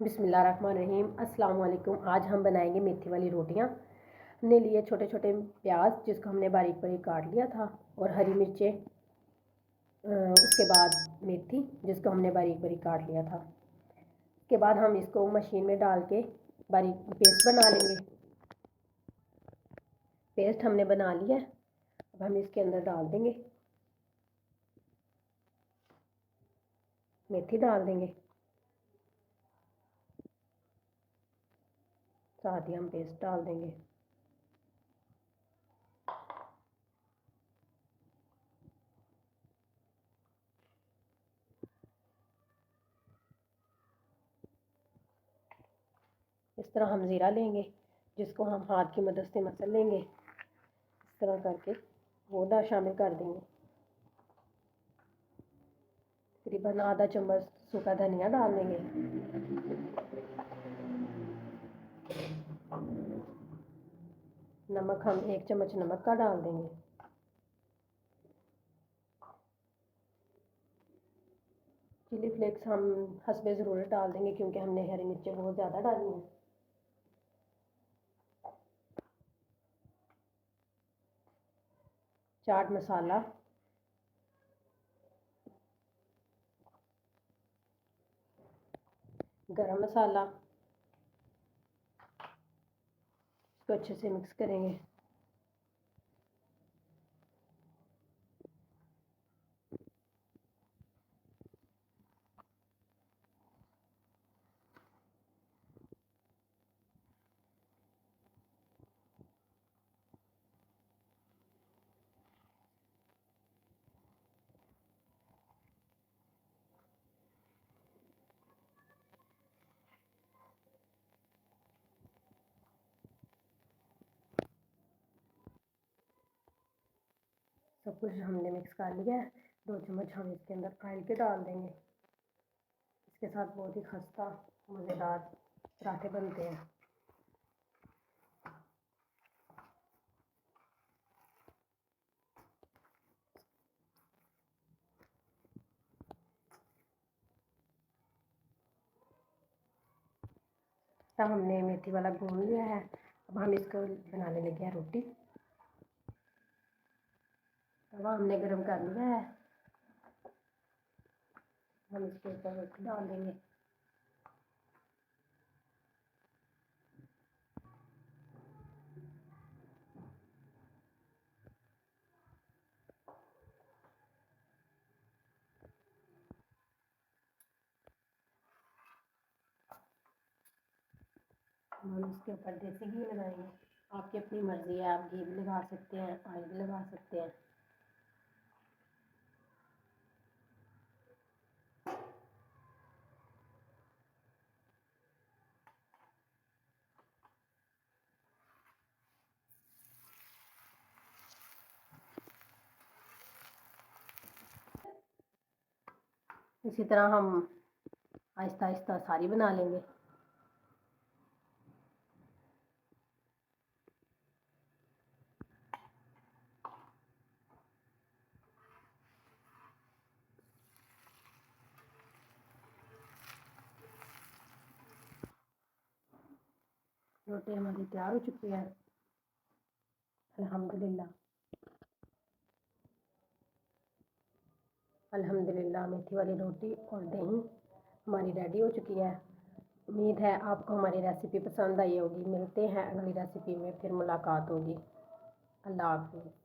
बिस्मिल्लाहिर्रहमानिर्रहीम। अस्सलाम वालेकुम। आज हम बनाएंगे मेथी वाली रोटियां। हमने लिए छोटे छोटे प्याज जिसको हमने बारीक बारीक काट लिया था, और हरी मिर्चें, उसके बाद मेथी जिसको हमने बारीक बारीक काट लिया था। उसके बाद हम इसको मशीन में डाल के बारीक पेस्ट बना लेंगे। पेस्ट हमने बना लिया है। अब हम इसके अंदर डाल देंगे, मेथी डाल देंगे, साथ ही हम पेस्ट डाल देंगे। इस तरह हम ज़ीरा लेंगे जिसको हम हाथ की मदद से मसल लेंगे। इस तरह करके वो शामिल कर देंगे। तकरीबन आधा चम्मच सूखा धनिया डाल देंगे। नमक हम 1 चम्मच नमक का डाल देंगे। चिली फ्लेक्स हम हस्बे ज़रूरत डाल देंगे क्योंकि हमने हरी मिर्चें बहुत ज़्यादा डाली हैं। चाट मसाला, गरम मसाला, इसको अच्छे से मिक्स करेंगे। सब कुछ हमने मिक्स कर लिया है। 2 चम्मच हम इसके अंदर ऑयल के डाल देंगे। इसके साथ बहुत ही खस्ता मज़ेदार पराठे बनते हैं। तब हमने मेथी वाला भून लिया है। अब हम इसको बनाने लगे हैं रोटी। तवा हमने गरम कर लिया है। हम इसके ऊपर रोटी डाल देंगे। हम इसके ऊपर देसी घी लगाएंगे। आपकी अपनी मर्ज़ी है, आप घी भी लगा सकते हैं, ऑयल भी लगा सकते हैं। इसी तरह हम आहिस्ता आहिस्ता सारी बना लेंगे। रोटी हमारी तैयार हो चुकी है, अल्हम्दुलिल्लाह। अल्हम्दुलिल्लाह मेथी वाली रोटी और दही हमारी रेडी हो चुकी है। उम्मीद है आपको हमारी रेसिपी पसंद आई होगी। मिलते हैं अगली रेसिपी में, फिर मुलाकात होगी। अल्लाह हाफ़िज़।